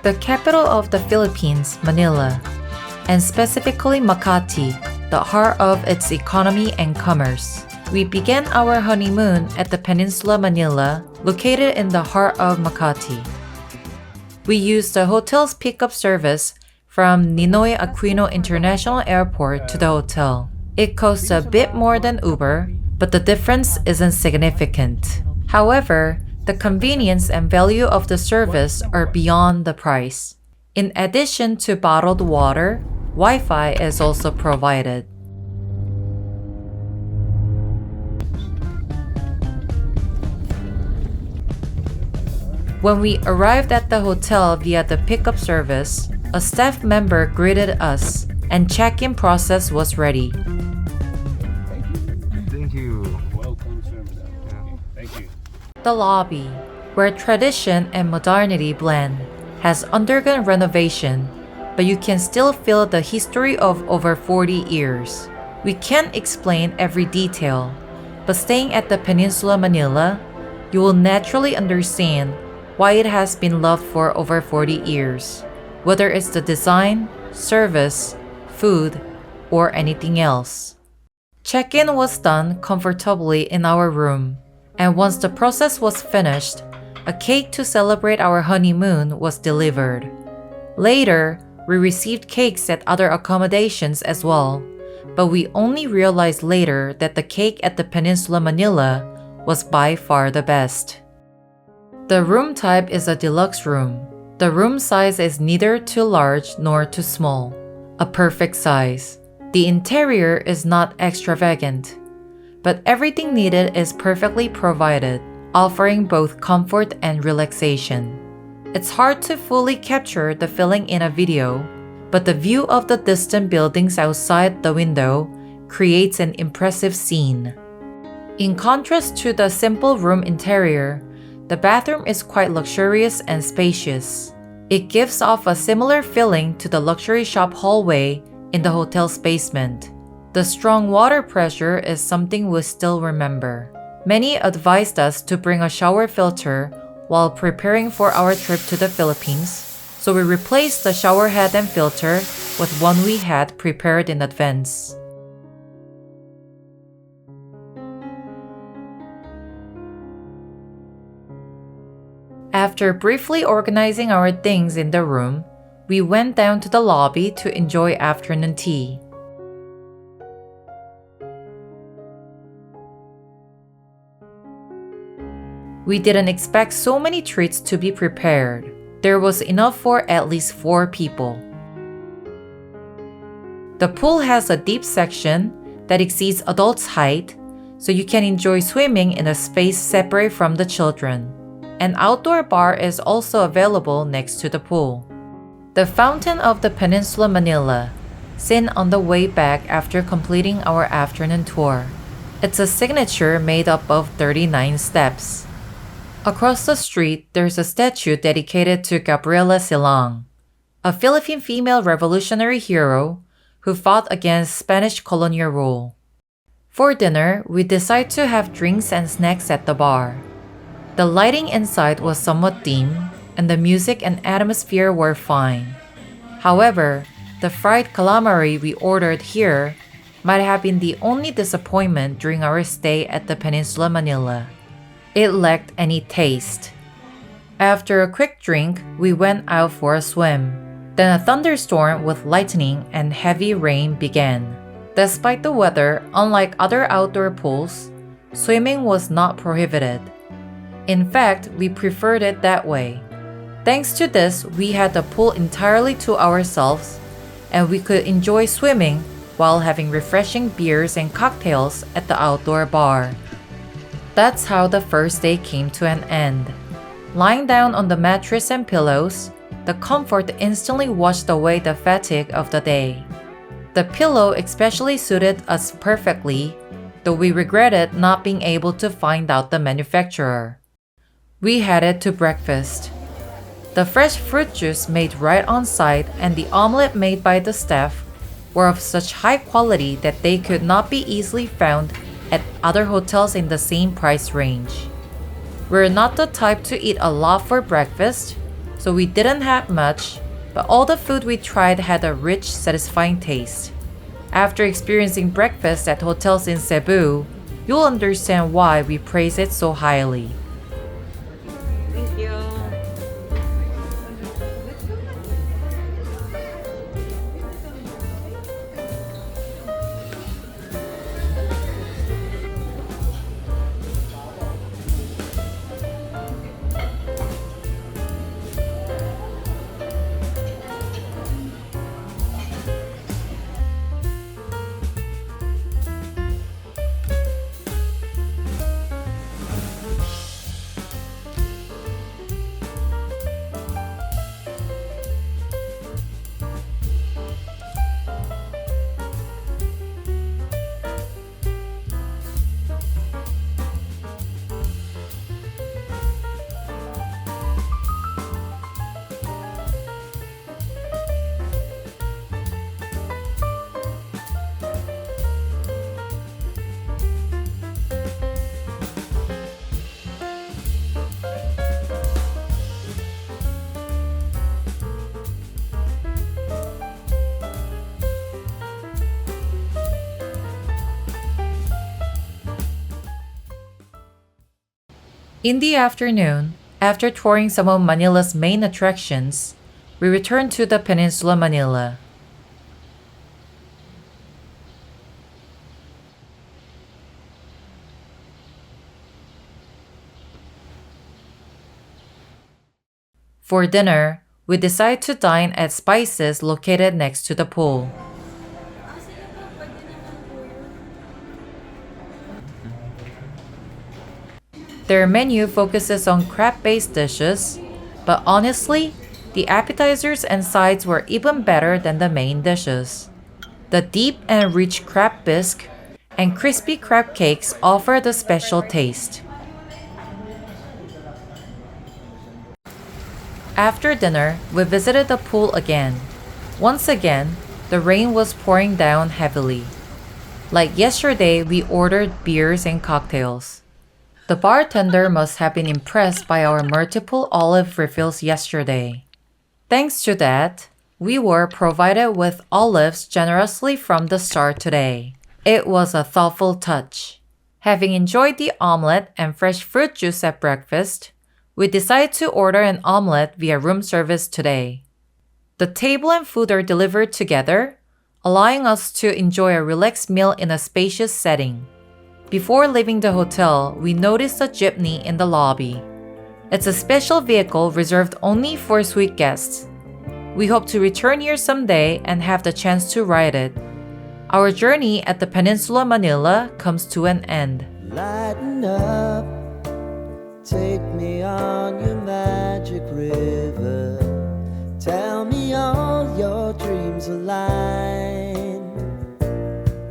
The capital of the Philippines, Manila, and specifically Makati, the heart of its economy and commerce. We began our honeymoon at the Peninsula Manila, located in the heart of Makati. We used the hotel's pickup service from Ninoy Aquino International Airport to the hotel. It costs a bit more than Uber, but the difference isn't significant. However, the convenience and value of the service are beyond the price. In addition to bottled water, Wi-Fi is also provided. When we arrived at the hotel via the pickup service, a staff member greeted us and check-in process was ready. Thank you. Welcome, sir. Thank you. The lobby, where tradition and modernity blend, has undergone renovation, but you can still feel the history of over 40 years. We can't explain every detail, but staying at the Peninsula Manila, you will naturally understand why it has been loved for over 40 years, whether it's the design, service, food, or anything else. Check-in was done comfortably in our room, and once the process was finished, a cake to celebrate our honeymoon was delivered. Later, we received cakes at other accommodations as well, but we only realized later that the cake at the Peninsula Manila was by far the best. The room type is a deluxe room. The room size is neither too large nor too small, a perfect size. The interior is not extravagant, but everything needed is perfectly provided, offering both comfort and relaxation. It's hard to fully capture the feeling in a video, but the view of the distant buildings outside the window creates an impressive scene. In contrast to the simple room interior, the bathroom is quite luxurious and spacious. It gives off a similar feeling to the luxury shop hallway in the hotel's basement. The strong water pressure is something we still remember. Many advised us to bring a shower filter while preparing for our trip to the Philippines, so we replaced the shower head and filter with one we had prepared in advance. After briefly organizing our things in the room, we went down to the lobby to enjoy afternoon tea. We didn't expect so many treats to be prepared. There was enough for at least 4 people. The pool has a deep section that exceeds adults' height, so you can enjoy swimming in a space separate from the children. An outdoor bar is also available next to the pool. The Fountain of the Peninsula Manila, seen on the way back after completing our afternoon tour. It's a signature made up of 39 steps. Across the street, there's a statue dedicated to Gabriela Silang, a Philippine female revolutionary hero who fought against Spanish colonial rule. For dinner, we decided to have drinks and snacks at the bar. The lighting inside was somewhat dim, and the music and atmosphere were fine. However, the fried calamari we ordered here might have been the only disappointment during our stay at the Peninsula Manila. It lacked any taste. After a quick drink, we went out for a swim. Then a thunderstorm with lightning and heavy rain began. Despite the weather, unlike other outdoor pools, swimming was not prohibited. In fact, we preferred it that way. Thanks to this, we had the pool entirely to ourselves, and we could enjoy swimming while having refreshing beers and cocktails at the outdoor bar. That's how the first day came to an end. Lying down on the mattress and pillows, the comfort instantly washed away the fatigue of the day. The pillow especially suited us perfectly, though we regretted not being able to find out the manufacturer. We headed to breakfast. The fresh fruit juice made right on site and the omelette made by the staff were of such high quality that they could not be easily found at other hotels in the same price range. We're not the type to eat a lot for breakfast, so we didn't have much, but all the food we tried had a rich, satisfying taste. After experiencing breakfast at hotels in Cebu, you'll understand why we praise it so highly. Thank you. In the afternoon, after touring some of Manila's main attractions, we returned to the Peninsula Manila. For dinner, we decided to dine at Spices located next to the pool. Their menu focuses on crab-based dishes, but honestly, the appetizers and sides were even better than the main dishes. The deep and rich crab bisque and crispy crab cakes offer the special taste. After dinner, we visited the pool again. Once again, the rain was pouring down heavily. Like yesterday, we ordered beers and cocktails. The bartender must have been impressed by our multiple olive refills yesterday. Thanks to that, we were provided with olives generously from the start today. It was a thoughtful touch. Having enjoyed the omelette and fresh fruit juice at breakfast, we decided to order an omelette via room service today. The table and food are delivered together, allowing us to enjoy a relaxed meal in a spacious setting. Before leaving the hotel, we noticed a jeepney in the lobby. It's a special vehicle reserved only for suite guests. We hope to return here someday and have the chance to ride it. Our journey at the Peninsula Manila comes to an end. Lighten up, take me on your